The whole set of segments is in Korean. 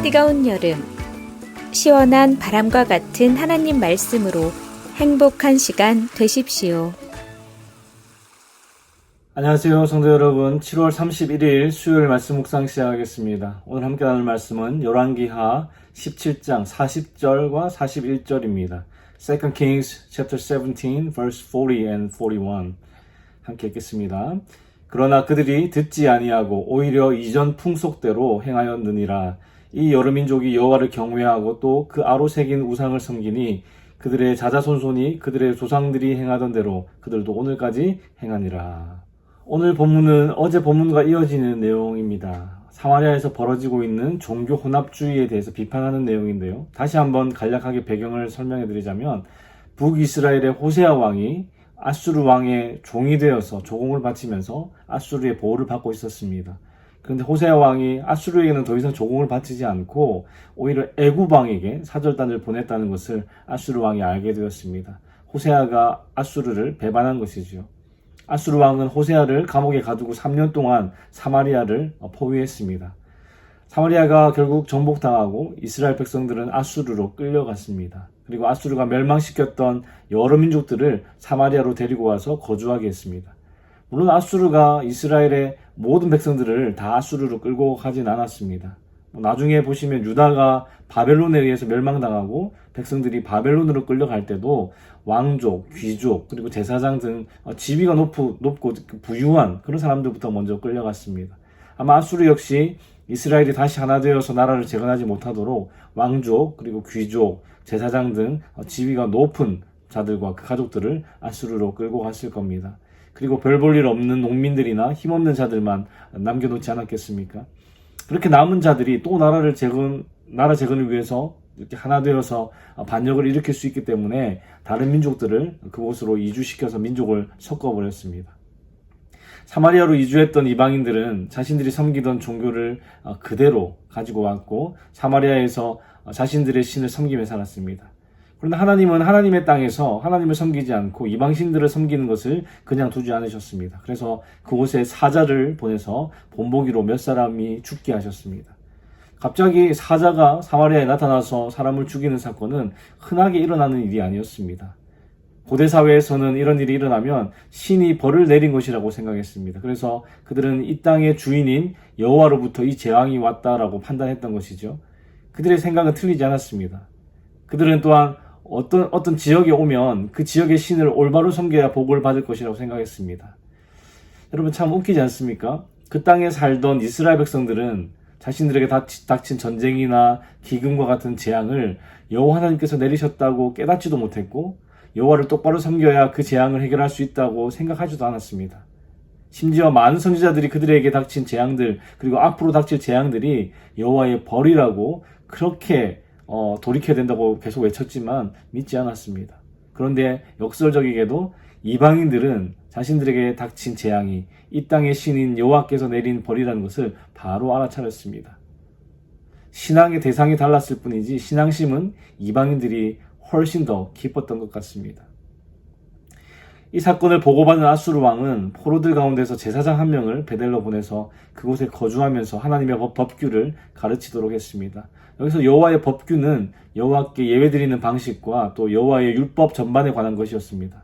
뜨거운 여름, 시원한 바람과 같은 하나님 말씀으로 행복한 시간 되십시오. 안녕하세요, 성도 여러분. 7월 31일 수요일 말씀 묵상 시작하겠습니다. 오늘 함께 나눌 말씀은 열왕기하 17장 40절과 41절입니다. 2 Kings chapter 17 verse 40 and 41 함께 읽겠습니다. 그러나 그들이 듣지 아니하고 오히려 이전 풍속대로 행하였느니라. 이 여러 민족이 여호와를 경외하고 또 그 아로 새긴 우상을 섬기니 그들의 자자손손이 그들의 조상들이 행하던 대로 그들도 오늘까지 행하니라. 오늘 본문은 어제 본문과 이어지는 내용입니다. 사마리아에서 벌어지고 있는 종교 혼합주의에 대해서 비판하는 내용인데요. 다시 한번 간략하게 배경을 설명해 드리자면 북이스라엘의 호세아 왕이 아수르 왕의 종이 되어서 조공을 바치면서 아수르의 보호를 받고 있었습니다. 그런데 호세아 왕이 아수르에게는 더 이상 조공을 바치지 않고 오히려 애굽 왕에게 사절단을 보냈다는 것을 아수르 왕이 알게 되었습니다. 호세아가 아수르를 배반한 것이지요. 아수르 왕은 호세아를 감옥에 가두고 3년 동안 사마리아를 포위했습니다. 사마리아가 결국 정복당하고 이스라엘 백성들은 아수르로 끌려갔습니다. 그리고 아수르가 멸망시켰던 여러 민족들을 사마리아로 데리고 와서 거주하게 했습니다. 물론 아수르가 이스라엘의 모든 백성들을 다 아수르로 끌고 가진 않았습니다. 나중에 보시면 유다가 바벨론에 의해서 멸망당하고 백성들이 바벨론으로 끌려갈 때도 왕족, 귀족, 그리고 제사장 등 지위가 높고 부유한 그런 사람들부터 먼저 끌려갔습니다. 아마 아수르 역시 이스라엘이 다시 하나 되어서 나라를 재건하지 못하도록 왕족, 그리고 귀족, 제사장 등 지위가 높은 자들과 그 가족들을 아수르로 끌고 갔을 겁니다. 그리고 별 볼 일 없는 농민들이나 힘없는 자들만 남겨놓지 않았겠습니까? 그렇게 남은 자들이 또 나라 재건을 위해서 이렇게 하나 되어서 반역을 일으킬 수 있기 때문에 다른 민족들을 그곳으로 이주시켜서 민족을 섞어버렸습니다. 사마리아로 이주했던 이방인들은 자신들이 섬기던 종교를 그대로 가지고 왔고 사마리아에서 자신들의 신을 섬기며 살았습니다. 그런데 하나님은 하나님의 땅에서 하나님을 섬기지 않고 이방신들을 섬기는 것을 그냥 두지 않으셨습니다. 그래서 그곳에 사자를 보내서 본보기로 몇 사람이 죽게 하셨습니다. 갑자기 사자가 사마리아에 나타나서 사람을 죽이는 사건은 흔하게 일어나는 일이 아니었습니다. 고대 사회에서는 이런 일이 일어나면 신이 벌을 내린 것이라고 생각했습니다. 그래서 그들은 이 땅의 주인인 여호와로부터 이 재앙이 왔다라고 판단했던 것이죠. 그들의 생각은 틀리지 않았습니다. 그들은 또한 어떤 지역에 오면 그 지역의 신을 올바로 섬겨야 복을 받을 것이라고 생각했습니다. 여러분 참 웃기지 않습니까? 그 땅에 살던 이스라엘 백성들은 자신들에게 닥친 전쟁이나 기근과 같은 재앙을 여호와 하나님께서 내리셨다고 깨닫지도 못했고 여호와를 똑바로 섬겨야 그 재앙을 해결할 수 있다고 생각하지도 않았습니다. 심지어 많은 선지자들이 그들에게 닥친 재앙들 그리고 앞으로 닥칠 재앙들이 여호와의 벌이라고 그렇게 돌이켜야 된다고 계속 외쳤지만 믿지 않았습니다. 그런데 역설적이게도 이방인들은 자신들에게 닥친 재앙이 이 땅의 신인 여호와께서 내린 벌이라는 것을 바로 알아차렸습니다. 신앙의 대상이 달랐을 뿐이지 신앙심은 이방인들이 훨씬 더 깊었던 것 같습니다. 이 사건을 보고받은 아수르 왕은 포로들 가운데서 제사장 한 명을 베델로 보내서 그곳에 거주하면서 하나님의 법규를 가르치도록 했습니다. 여기서 여호와의 법규는 여호와께 예배드리는 방식과 또 여호와의 율법 전반에 관한 것이었습니다.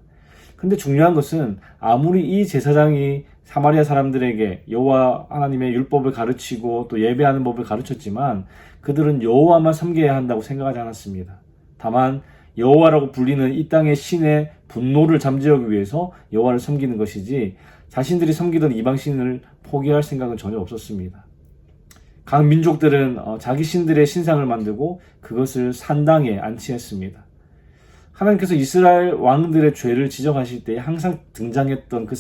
근데 중요한 것은 아무리 이 제사장이 사마리아 사람들에게 여호와 하나님의 율법을 가르치고 또 예배하는 법을 가르쳤지만 그들은 여호와만 섬겨야 한다고 생각하지 않았습니다. 다만 여호와라고 불리는 이 땅의 신의 분노를 잠재우기 위해서 여호와를 섬기는 것이지 자신들이 섬기던 이방신을 포기할 생각은 전혀 없었습니다. 각 민족들은 자기 신들의 신상을 만들고 그것을 산당에 안치했습니다. 하나님께서 이스라엘 왕들의 죄를 지적하실 때 항상 등장했던 그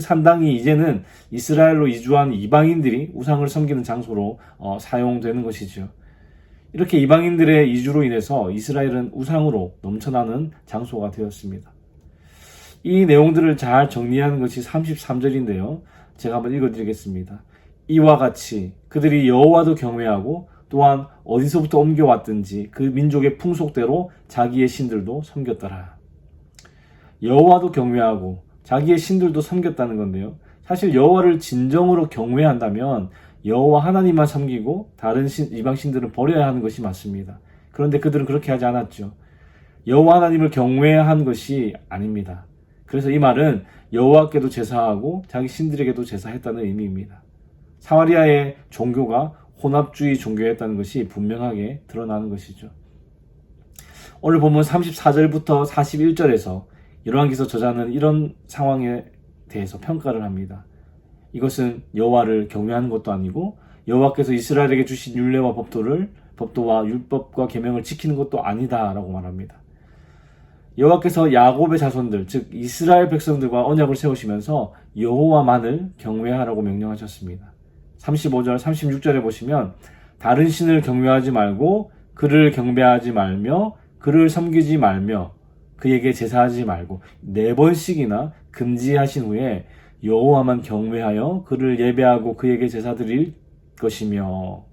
산당이 이제는 이스라엘로 이주한 이방인들이 우상을 섬기는 장소로 사용되는 것이죠. 이렇게 이방인들의 이주로 인해서 이스라엘은 우상으로 넘쳐나는 장소가 되었습니다. 이 내용들을 잘 정리하는 것이 33절인데요. 제가 한번 읽어드리겠습니다. 이와 같이 그들이 여호와도 경외하고 또한 어디서부터 옮겨왔든지 그 민족의 풍속대로 자기의 신들도 섬겼더라. 여호와도 경외하고 자기의 신들도 섬겼다는 건데요. 사실 여호와를 진정으로 경외한다면 여호와 하나님만 섬기고 다른 이방신들은 버려야 하는 것이 맞습니다. 그런데 그들은 그렇게 하지 않았죠. 여호와 하나님을 경외한 것이 아닙니다. 그래서 이 말은 여호와께도 제사하고 자기 신들에게도 제사했다는 의미입니다. 사마리아의 종교가 혼합주의 종교였다는 것이 분명하게 드러나는 것이죠. 오늘 본문 34절부터 41절에서 열왕기서 저자는 이런 상황에 대해서 평가를 합니다. 이것은 여호와를 경외하는 것도 아니고 여호와께서 이스라엘에게 주신 율례와 법도와 율법과 계명을 지키는 것도 아니다라고 말합니다. 여호와께서 야곱의 자손들, 즉 이스라엘 백성들과 언약을 세우시면서 여호와만을 경외하라고 명령하셨습니다. 35절, 36절에 보시면 다른 신을 경외하지 말고 그를 경배하지 말며 그를 섬기지 말며 그에게 제사하지 말고 4번씩이나 금지하신 후에 여호와만 경외하여 그를 예배하고 그에게 제사 드릴 것이며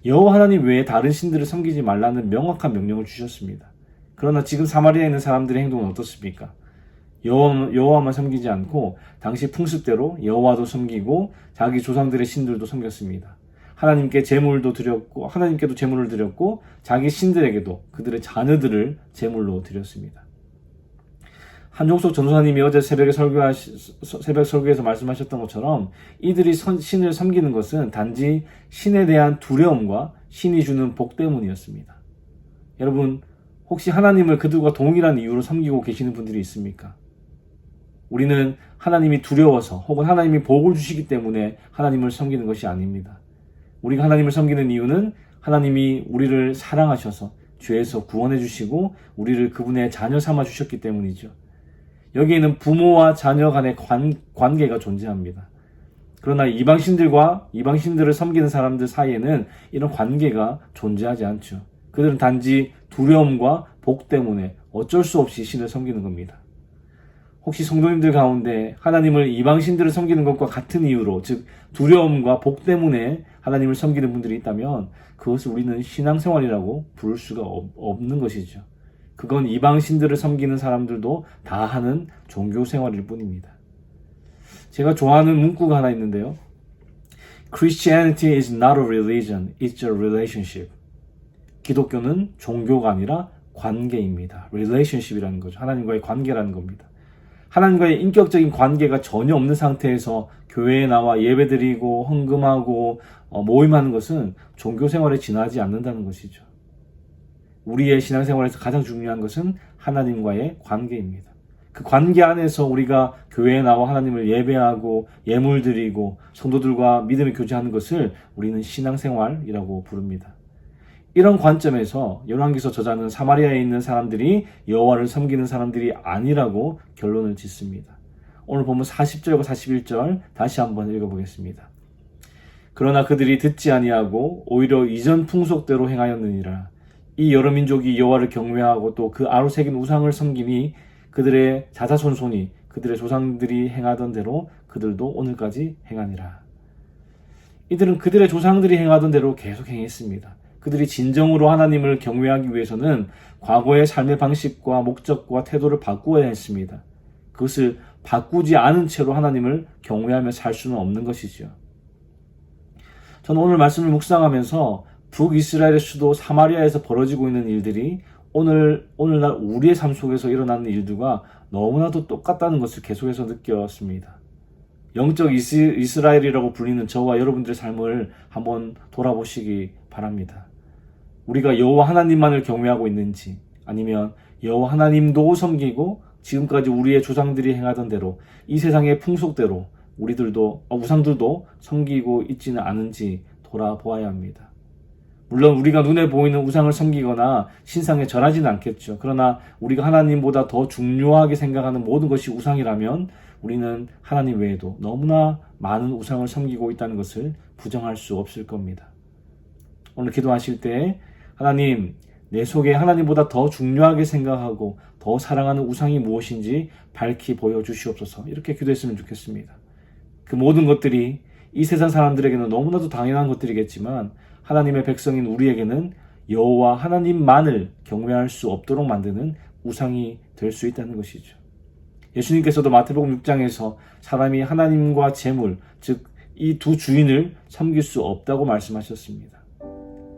여호와 하나님 외에 다른 신들을 섬기지 말라는 명확한 명령을 주셨습니다. 그러나 지금 사마리아에 있는 사람들의 행동은 어떻습니까? 여호와만 섬기지 않고 당시 풍습대로 여호와도 섬기고 자기 조상들의 신들도 섬겼습니다. 하나님께 제물도 드렸고 하나님께도 제물을 드렸고 자기 신들에게도 그들의 자녀들을 제물로 드렸습니다. 한종석 전도사님이 어제 새벽 설교에서 말씀하셨던 것처럼 이들이 신을 섬기는 것은 단지 신에 대한 두려움과 신이 주는 복 때문이었습니다. 여러분, 혹시 하나님을 그들과 동일한 이유로 섬기고 계시는 분들이 있습니까? 우리는 하나님이 두려워서 혹은 하나님이 복을 주시기 때문에 하나님을 섬기는 것이 아닙니다. 우리가 하나님을 섬기는 이유는 하나님이 우리를 사랑하셔서 죄에서 구원해 주시고 우리를 그분의 자녀 삼아 주셨기 때문이죠. 여기에는 부모와 자녀 간의 관계가 존재합니다. 그러나 이방신들을 섬기는 사람들 사이에는 이런 관계가 존재하지 않죠. 그들은 단지 두려움과 복 때문에 어쩔 수 없이 신을 섬기는 겁니다. 혹시 성도님들 가운데 하나님을 이방신들을 섬기는 것과 같은 이유로, 즉 두려움과 복 때문에 하나님을 섬기는 분들이 있다면 그것을 우리는 신앙생활이라고 부를 수가 없는 것이죠. 그건 이방신들을 섬기는 사람들도 다 하는 종교생활일 뿐입니다. 제가 좋아하는 문구가 하나 있는데요. Christianity is not a religion, it's a relationship. 기독교는 종교가 아니라 관계입니다. relationship이라는 거죠. 하나님과의 관계라는 겁니다. 하나님과의 인격적인 관계가 전혀 없는 상태에서 교회에 나와 예배드리고 헌금하고 모임하는 것은 종교생활에 지나지 않는다는 것이죠. 우리의 신앙생활에서 가장 중요한 것은 하나님과의 관계입니다. 그 관계 안에서 우리가 교회에 나와 하나님을 예배하고 예물 드리고 성도들과 믿음의 교제하는 것을 우리는 신앙생활이라고 부릅니다. 이런 관점에서 열왕기서 저자는 사마리아에 있는 사람들이 여호와를 섬기는 사람들이 아니라고 결론을 짓습니다. 오늘 보면 40절과 41절 다시 한번 읽어보겠습니다. 그러나 그들이 듣지 아니하고 오히려 이전 풍속대로 행하였느니라. 이 여러 민족이 여호와를 경외하고 또 그 아로 새긴 우상을 섬기니 그들의 자자손손이 그들의 조상들이 행하던 대로 그들도 오늘까지 행하니라. 이들은 그들의 조상들이 행하던 대로 계속 행했습니다. 그들이 진정으로 하나님을 경외하기 위해서는 과거의 삶의 방식과 목적과 태도를 바꾸어야 했습니다. 그것을 바꾸지 않은 채로 하나님을 경외하며 살 수는 없는 것이죠. 저는 오늘 말씀을 묵상하면서 북이스라엘의 수도 사마리아에서 벌어지고 있는 일들이 오늘날 우리의 삶 속에서 일어나는 일들과 너무나도 똑같다는 것을 계속해서 느꼈습니다. 영적 이스라엘이라고 불리는 저와 여러분들의 삶을 한번 돌아보시기 바랍니다. 우리가 여호와 하나님만을 경외하고 있는지 아니면 여호와 하나님도 섬기고 지금까지 우리의 조상들이 행하던 대로 이 세상의 풍속대로 우상들도 섬기고 있지는 않은지 돌아보아야 합니다. 물론 우리가 눈에 보이는 우상을 섬기거나 신상에 절하지는 않겠죠. 그러나 우리가 하나님보다 더 중요하게 생각하는 모든 것이 우상이라면 우리는 하나님 외에도 너무나 많은 우상을 섬기고 있다는 것을 부정할 수 없을 겁니다. 오늘 기도하실 때 하나님, 내 속에 하나님보다 더 중요하게 생각하고 더 사랑하는 우상이 무엇인지 밝히 보여주시옵소서. 이렇게 기도했으면 좋겠습니다. 그 모든 것들이 이 세상 사람들에게는 너무나도 당연한 것들이겠지만 하나님의 백성인 우리에게는 여호와 하나님만을 경외할 수 없도록 만드는 우상이 될 수 있다는 것이죠. 예수님께서도 마태복음 6장에서 사람이 하나님과 재물, 즉 이 두 주인을 섬길 수 없다고 말씀하셨습니다.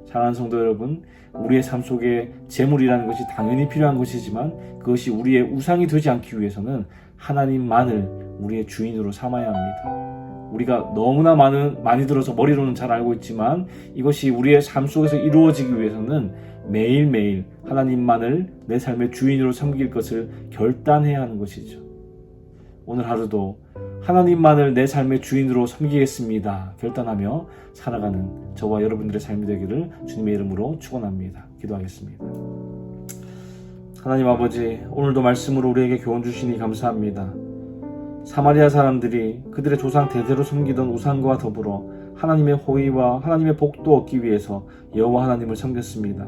사랑하는 성도 여러분, 우리의 삶 속에 재물이라는 것이 당연히 필요한 것이지만 그것이 우리의 우상이 되지 않기 위해서는 하나님만을 우리의 주인으로 삼아야 합니다. 우리가 너무나 많이 들어서 머리로는 잘 알고 있지만 이것이 우리의 삶 속에서 이루어지기 위해서는 매일매일 하나님만을 내 삶의 주인으로 섬길 것을 결단해야 하는 것이죠. 오늘 하루도 하나님만을 내 삶의 주인으로 섬기겠습니다 결단하며 살아가는 저와 여러분들의 삶이 되기를 주님의 이름으로 축원합니다. 기도하겠습니다. 하나님 아버지, 오늘도 말씀으로 우리에게 교훈 주시니 감사합니다. 사마리아 사람들이 그들의 조상 대대로 섬기던 우상과 더불어 하나님의 호의와 하나님의 복도 얻기 위해서 여호와 하나님을 섬겼습니다.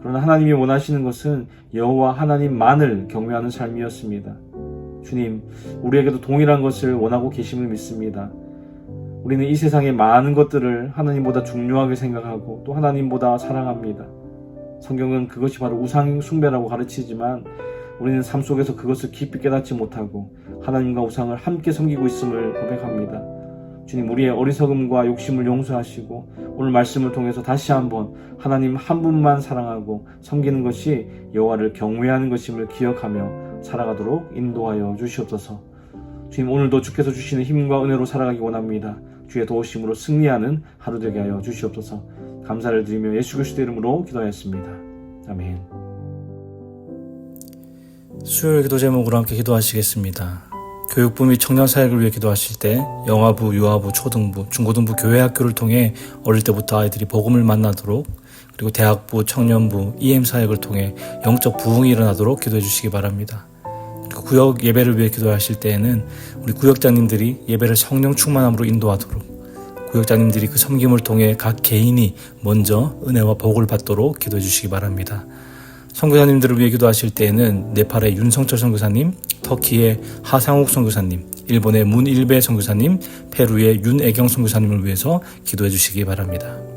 그러나 하나님이 원하시는 것은 여호와 하나님만을 경외하는 삶이었습니다. 주님, 우리에게도 동일한 것을 원하고 계심을 믿습니다. 우리는 이 세상의 많은 것들을 하나님보다 중요하게 생각하고 또 하나님보다 사랑합니다. 성경은 그것이 바로 우상 숭배라고 가르치지만 우리는 삶 속에서 그것을 깊이 깨닫지 못하고 하나님과 우상을 함께 섬기고 있음을 고백합니다. 주님, 우리의 어리석음과 욕심을 용서하시고 오늘 말씀을 통해서 다시 한번 하나님 한 분만 사랑하고 섬기는 것이 여호와를 경외하는 것임을 기억하며 살아가도록 인도하여 주시옵소서. 주님, 오늘도 주께서 주시는 힘과 은혜로 살아가기 원합니다. 주의 도우심으로 승리하는 하루 되게 하여 주시옵소서. 감사를 드리며 예수 그리스도 이름으로 기도하였습니다. 아멘. 수요일 기도 제목으로 함께 기도하시겠습니다. 교육부 및 청년사역을 위해 기도하실 때 영아부, 유아부, 초등부, 중고등부 교회학교를 통해 어릴 때부터 아이들이 복음을 만나도록, 그리고 대학부, 청년부, EM사역을 통해 영적 부흥이 일어나도록 기도해 주시기 바랍니다. 그리고 구역 예배를 위해 기도하실 때에는 우리 구역장님들이 예배를 성령 충만함으로 인도하도록, 구역장님들이 그 섬김을 통해 각 개인이 먼저 은혜와 복을 받도록 기도해 주시기 바랍니다. 선교사님들을 위해 기도하실 때에는 네팔의 윤성철 선교사님, 터키의 하상욱 선교사님, 일본의 문일배 선교사님, 페루의 윤애경 선교사님을 위해서 기도해 주시기 바랍니다.